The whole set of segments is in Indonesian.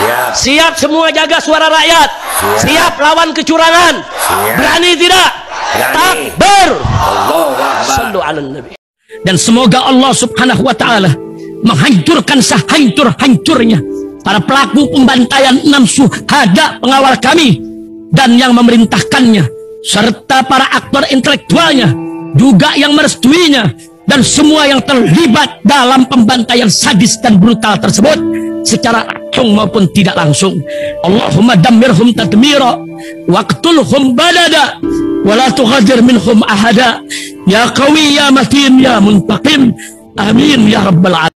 Siap. Siap semua jaga suara rakyat. Siap lawan kecurangan. Berani tidak? Takbir. Sallu ala Nabi. Dan semoga Allah Subhanahu wa taala menghancurkan sehancur-hancurnya para pelaku pembantaian 6 syuhada pengawal kami dan yang memerintahkannya, serta para aktor intelektualnya juga yang merestuinya, dan semua yang terlibat dalam pembantaian sadis dan brutal tersebut secara langsung maupun tidak langsung. Allahumma dammirhum tadmira waqtulhum balada wala tughadir minhum ahada ya qawi ya matin ya muntaqim amin ya rabbal alamin.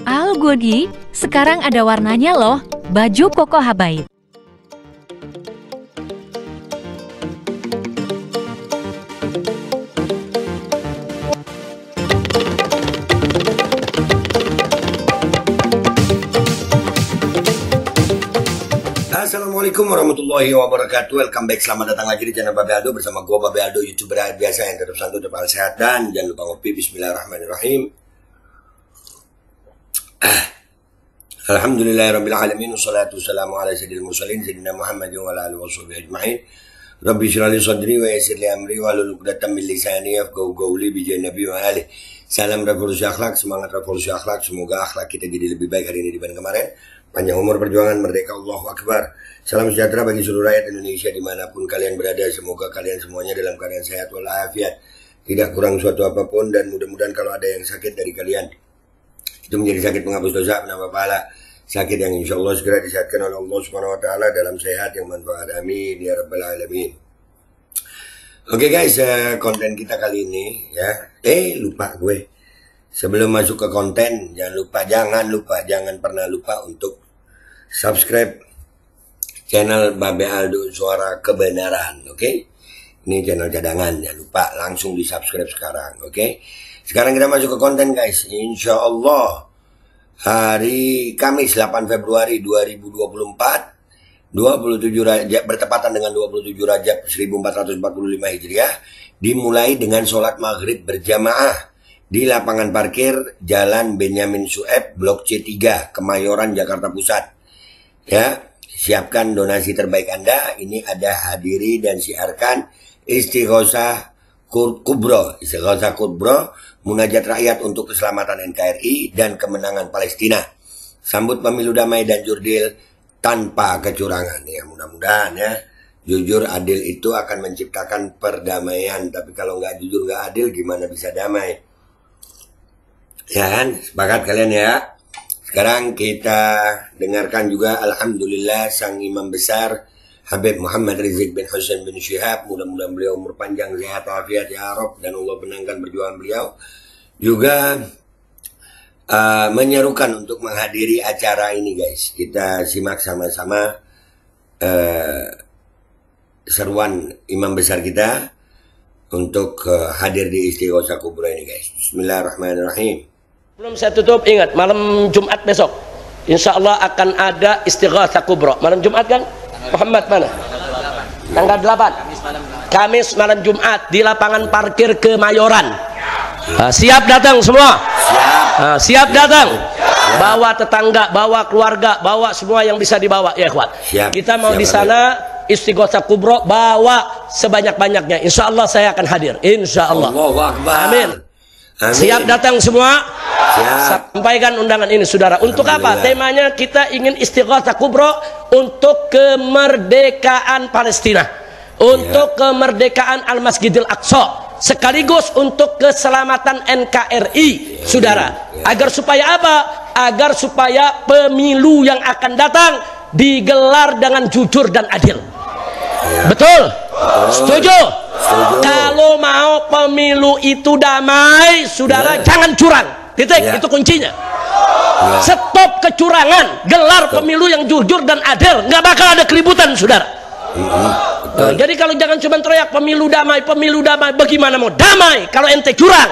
Al Godi, sekarang ada warnanya loh, baju koko habaib. Assalamualaikum warahmatullahi wabarakatuh. Welcome back, selamat datang lagi di channel Babe Aldo bersama gue Babe Aldo, YouTuber biasa yang tetap santun, tetap sehat, dan jangan lupa ngopi. Bismillahirrahmanirrahim. Alhamdulillahirabbil alamin, wassalatu wassalamu ala sayyidil mursalin sayyidina Muhammadin wa ala alihi washabihi ajmain. Rabbi shrah li sadri wa yassir li amri wahlul 'uqdatam min lisani yafqahu qawli bi nabi wa alihi. Salam revolusi akhlak, semangat revolusi akhlak. Semoga akhlak kita jadi lebih baik hari ini dibanding kemarin. Panjang umur, perjuangan, merdeka, Allahu Akbar. Salam sejahtera bagi seluruh rakyat Indonesia dimanapun kalian berada. Semoga kalian semuanya dalam keadaan sehat walafiat, tidak kurang suatu apapun, dan mudah-mudahan kalau ada yang sakit dari kalian itu menjadi sakit penghapus dosa, penambah pahala, sakit yang insya Allah segera disehatkan oleh Allah Subhanahu Wa Taala dalam sehat yang manfaat. Amin ya rabbal alamin. Oke guys, konten kita kali ini ya. Lupa gue. Sebelum masuk ke konten, jangan pernah lupa untuk subscribe channel Babe Aldo Suara Kebenaran, oke? Ini channel cadangan, jangan lupa langsung di subscribe sekarang, oke? Sekarang kita masuk ke konten guys. Insya Allah hari Kamis 8 Februari 2024, 27 Rajab, bertepatan dengan 27 Rajab 1445 Hijriah, dimulai dengan sholat maghrib berjamaah di lapangan parkir Jalan Benyamin Sueb, Blok C3, Kemayoran, Jakarta Pusat. Ya, siapkan donasi terbaik Anda. Ini ada hadiri dan siarkan Istighosah Kubro, munajat rakyat untuk keselamatan NKRI dan kemenangan Palestina. Sambut pemilu damai dan jurdil tanpa kecurangan. Ya, mudah-mudahan ya, jujur adil itu akan menciptakan perdamaian. Tapi kalau nggak jujur, nggak adil, gimana bisa damai? Ya kan, sepakat kalian ya. Sekarang kita dengarkan juga alhamdulillah sang imam besar Habib Muhammad Rizik bin Hussein bin Syihab, mudah-mudahan beliau umur panjang, sehat walafiat ya Rabb, dan Allah menangkan perjuangan beliau. Juga menyerukan untuk menghadiri acara ini guys. Kita simak sama-sama seruan imam besar kita untuk hadir di Istighosah Kubro ini guys. Bismillahirrahmanirrahim. Belum saya tutup, ingat malam Jumat besok insya Allah akan ada Istighosah Kubro. Malam Jumat kan? Muhammad mana? Tanggal 8 Kamis malam Jumat di lapangan parkir Kemayoran. Siap datang semua? Siap datang? Bawa tetangga, bawa keluarga, bawa semua yang bisa dibawa ya ikhwan. Kita mau di sana Istighosah Kubro, bawa sebanyak-banyaknya. Insya Allah saya akan hadir. Insya Allah. Amin. Siap datang semua? Siap. Sampaikan undangan ini saudara. Untuk apa? Temanya kita ingin Istighosah Kubro untuk kemerdekaan Palestina, untuk kemerdekaan Al-Masjidil Aqsa, sekaligus untuk keselamatan NKRI saudara. Agar supaya apa? Agar supaya pemilu yang akan datang digelar dengan jujur dan adil. Betul? Setuju? Kalau mau pemilu itu damai, saudara, jangan curang. Titik, itu kuncinya. Stop kecurangan, gelar pemilu yang jujur dan adil, nggak bakal ada keributan, saudara. Jadi kalau jangan cuma teriak pemilu damai, bagaimana mau damai kalau ente curang?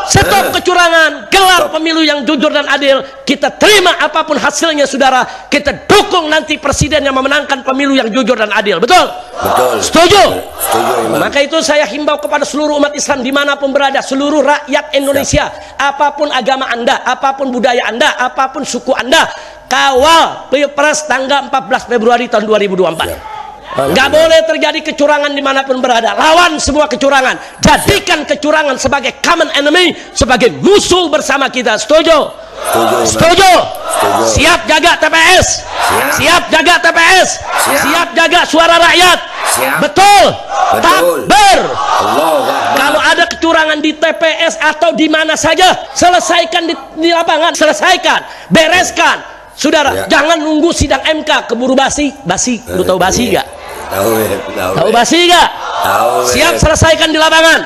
Stop kecurangan, gelar pemilu yang jujur dan adil. Kita terima apapun hasilnya, saudara. Kita dukung nanti presiden yang memenangkan pemilu yang jujur dan adil. Betul? Betul. Setuju? Setuju, Imam. Maka itu saya himbau kepada seluruh umat Islam dimanapun berada, seluruh rakyat Indonesia, apapun agama Anda, apapun budaya Anda, apapun suku Anda, kawal Pilpres tanggal 14 Februari tahun 2024. Nggak boleh terjadi kecurangan dimanapun berada. Lawan semua kecurangan. Jadikan kecurangan sebagai common enemy, sebagai musuh bersama kita. Setuju? Setuju? Siap jaga TPS? Siap jaga TPS? Siap jaga suara rakyat? Betul? Takbir! Kalau ada kecurangan di TPS atau di mana saja, selesaikan di lapangan. Selesaikan, bereskan. Saudara, jangan nunggu sidang MK keburu basi. Lu tahu basi gak? Tahu basi gak? Siap selesaikan di lapangan.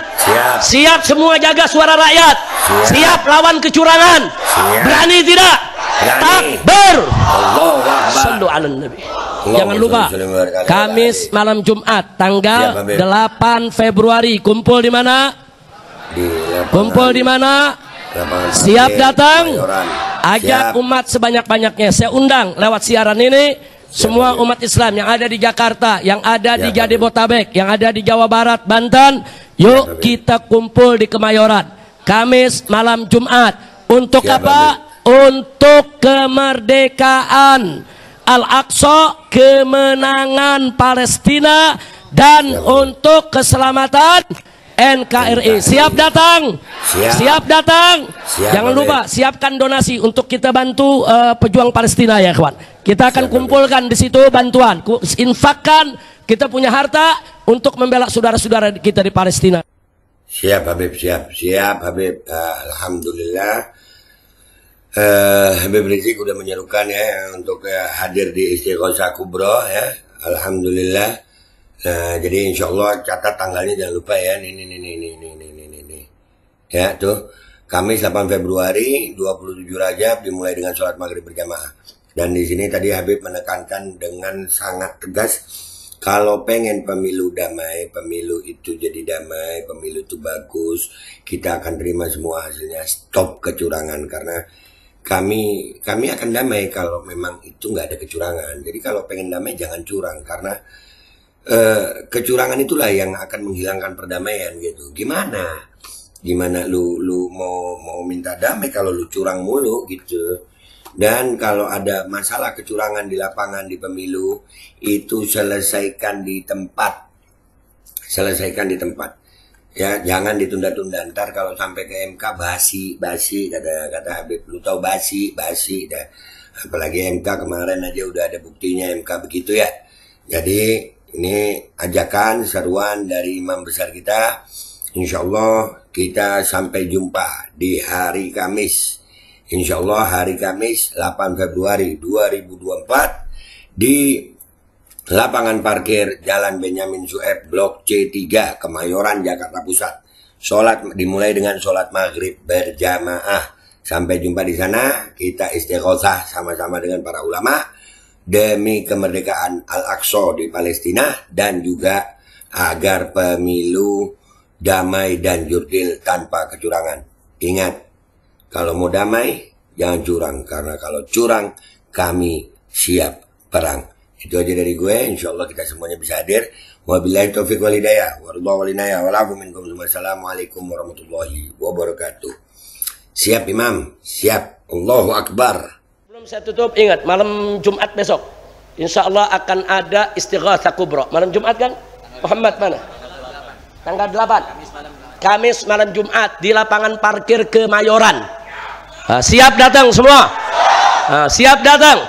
Siap semua jaga suara rakyat. Siap lawan kecurangan. Berani tidak? Takbir. Sallu ala Nabi. Jangan lupa, Kamis malam Jumat tanggal 8 Februari kumpul di mana? Kumpul di mana? Siap datang. Ajak umat sebanyak-banyaknya. Saya undang lewat siaran ini semua umat Islam yang ada di Jakarta, yang ada di Jabodetabek, yang ada di Jawa Barat, Banten. Yuk kita kumpul di Kemayoran Kamis malam Jumat. Untuk apa? Untuk kemerdekaan Al-Aqsa, kemenangan Palestina, dan untuk keselamatan NKRI. Siap datang? Siap datang? Jangan lupa siapkan donasi untuk kita bantu pejuang Palestina ya kawan. Kita akan kumpulkan di situ bantuan, infakkan, kita punya harta untuk membela saudara-saudara kita di Palestina. Siap Habib, siap Habib. Alhamdulillah. Habib Rizik udah menyerukan ya untuk hadir di Istighosah Kubro ya. Alhamdulillah. Nah, jadi insya Allah catat tanggalnya jangan lupa ya. Nih. Ya tuh, Kamis 8 Februari 27 Rajab dimulai dengan sholat maghrib berjamaah. Dan di sini tadi Habib menekankan dengan sangat tegas, kalau pengen pemilu damai, pemilu itu jadi damai, pemilu itu bagus, kita akan terima semua hasilnya. Stop kecurangan, karena kami akan damai kalau memang itu nggak ada kecurangan. Jadi kalau pengen damai jangan curang, karena kecurangan itulah yang akan menghilangkan perdamaian gitu. Gimana lu mau minta damai kalau lu curang mulu gitu. Dan kalau ada masalah kecurangan di lapangan di pemilu, itu selesaikan di tempat ya, jangan ditunda-tunda. Ntar kalau sampai ke MK basi kata Habib. Lu tahu basi dah. Apalagi MK kemarin aja udah ada buktinya MK begitu ya. Jadi ini ajakan, seruan dari imam besar kita. Insya Allah kita sampai jumpa di hari Kamis. Insya Allah hari Kamis 8 Februari 2024 di lapangan parkir Jalan Benyamin Sueb Blok C3 Kemayoran Jakarta Pusat. Sholat dimulai dengan sholat maghrib berjamaah. Sampai jumpa di sana. Kita istighosah sama-sama dengan para ulama demi kemerdekaan Al-Aqsa di Palestina, dan juga agar pemilu damai dan jurdil tanpa kecurangan. Ingat, kalau mau damai jangan curang, karena kalau curang kami siap perang. Itu aja dari gue. Insya Allah kita semuanya bisa hadir. Wabillahi taufiq wal hidayah. Wassalamualaikum warahmatullahi wabarakatuh. Siap Imam, siap. Allahu Akbar. Saya tutup, ingat malam Jumat besok insya Allah akan ada Istighosah Kubro. Malam Jumat kan? Muhammad mana? Tanggal 8 Kamis malam Jumat di lapangan parkir Kemayoran. Siap datang semua? Siap datang?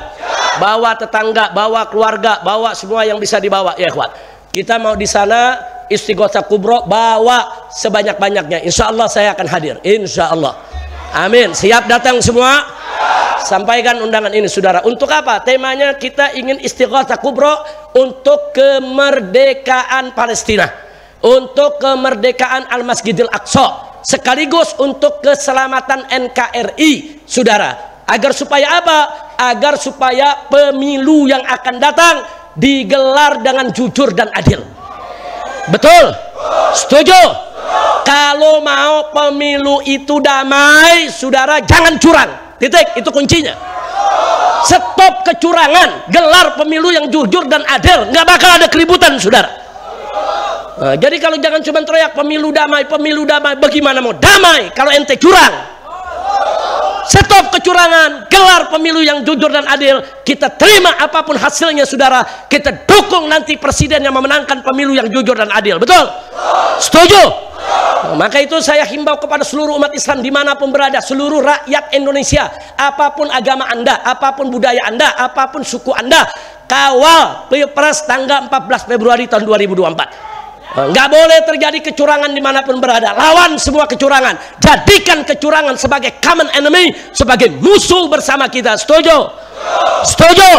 Bawa tetangga, bawa keluarga, bawa semua yang bisa dibawa ya ikhwan. Kita mau di sana Istighosah Kubro, bawa sebanyak-banyaknya. Insya Allah saya akan hadir, insya Allah. Amin. Siap datang semua? Sampaikan undangan ini saudara. Untuk apa? Temanya kita ingin Istighosah Kubro untuk kemerdekaan Palestina, untuk kemerdekaan Al-Masjidil Aqsa, sekaligus untuk keselamatan NKRI saudara. Agar supaya apa? Agar supaya pemilu yang akan datang digelar dengan jujur dan adil. Betul? Setuju? Kalau mau pemilu itu damai, saudara, jangan curang. Titik, itu kuncinya. Stop kecurangan, gelar pemilu yang jujur dan adil, nggak bakal ada keributan, saudara. Nah, jadi kalau jangan cuma teriak pemilu damai, bagaimana mau damai kalau ente curang? Stop kecurangan, gelar pemilu yang jujur dan adil, kita terima apapun hasilnya, saudara. Kita dukung nanti presiden yang memenangkan pemilu yang jujur dan adil. Betul? Setuju? Nah, maka itu saya himbau kepada seluruh umat Islam dimanapun berada, seluruh rakyat Indonesia, apapun agama Anda, apapun budaya Anda, apapun suku Anda, kawal Pilpres tanggal 14 Februari tahun 2024. Nggak boleh terjadi kecurangan dimanapun berada. Lawan semua kecurangan. Jadikan kecurangan sebagai common enemy, sebagai musuh bersama kita. Setuju? Setuju?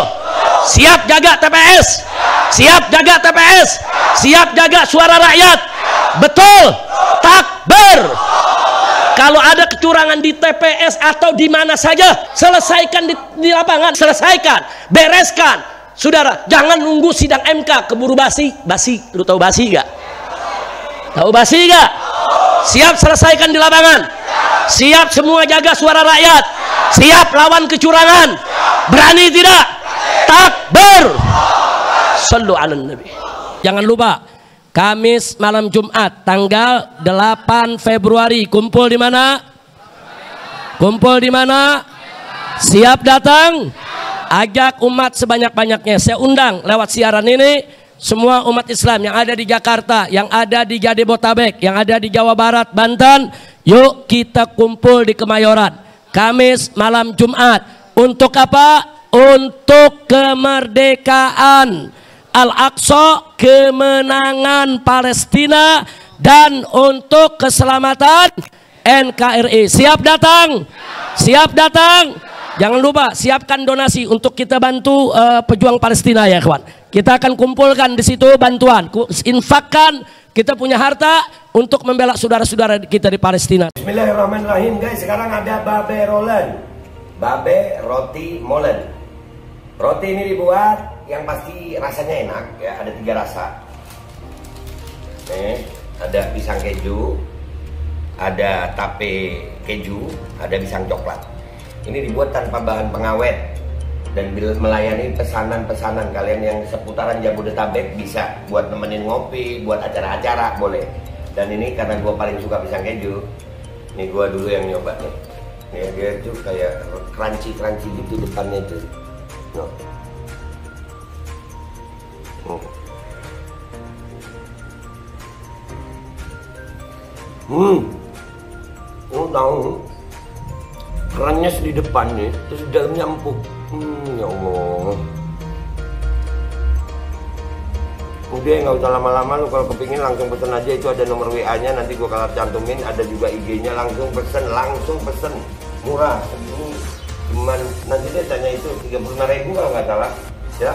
Siap jaga TPS? Siap jaga TPS? Siap jaga suara rakyat? Betul? Takbir! Kalau ada kecurangan di TPS atau di mana saja, selesaikan di lapangan, selesaikan, bereskan. Saudara, jangan nunggu sidang MK keburu basi. Basi, lu tahu basi gak? Tahu basi gak? Siap selesaikan di lapangan. Siap semua jaga suara rakyat. Siap lawan kecurangan. Berani tidak? Takbir! Sallu ala Nabi. Jangan lupa, Kamis malam Jumat tanggal 8 Februari kumpul di mana? Kumpul di mana? Siap datang? Ajak umat sebanyak-banyaknya. Saya undang lewat siaran ini semua umat Islam yang ada di Jakarta, yang ada di Jabodetabek, yang ada di Jawa Barat, Banten. Yuk kita kumpul di Kemayoran Kamis malam Jumat. Untuk apa? Untuk kemerdekaan Al-Aqsa, kemenangan Palestina, dan untuk keselamatan NKRI. Siap datang? Siap datang? Jangan lupa siapkan donasi untuk kita bantu pejuang Palestina, ya kawan. Kita akan kumpulkan di situ bantuan, infakkan, kita punya harta untuk membela saudara-saudara kita di Palestina. Bismillahirrahmanirrahim, guys. Sekarang ada babe rolen, babe roti molen. Roti ini dibuat yang pasti rasanya enak ya, ada 3 rasa. Ada pisang keju, ada tape keju, ada pisang coklat. Ini dibuat tanpa bahan pengawet dan melayani pesanan-pesanan kalian yang seputaran Jabodetabek, bisa buat nemenin ngopi, buat acara-acara boleh. Dan ini karena gue paling suka pisang keju, ini gue dulu yang nyoba nih. Nih dia tuh kayak crunchy gitu depannya itu. No. Tahu kerannya di depan nih, terus di dalamnya empuk. Ya Allah. Udah nggak usah lama-lama, lu kalau kepingin langsung pesen aja, itu ada nomor WA-nya, nanti gua kalau cantumin, ada juga IG-nya, langsung pesen, murah. Ini cuman nanti dia tanya itu 35.000 kalau nggak salah, ya.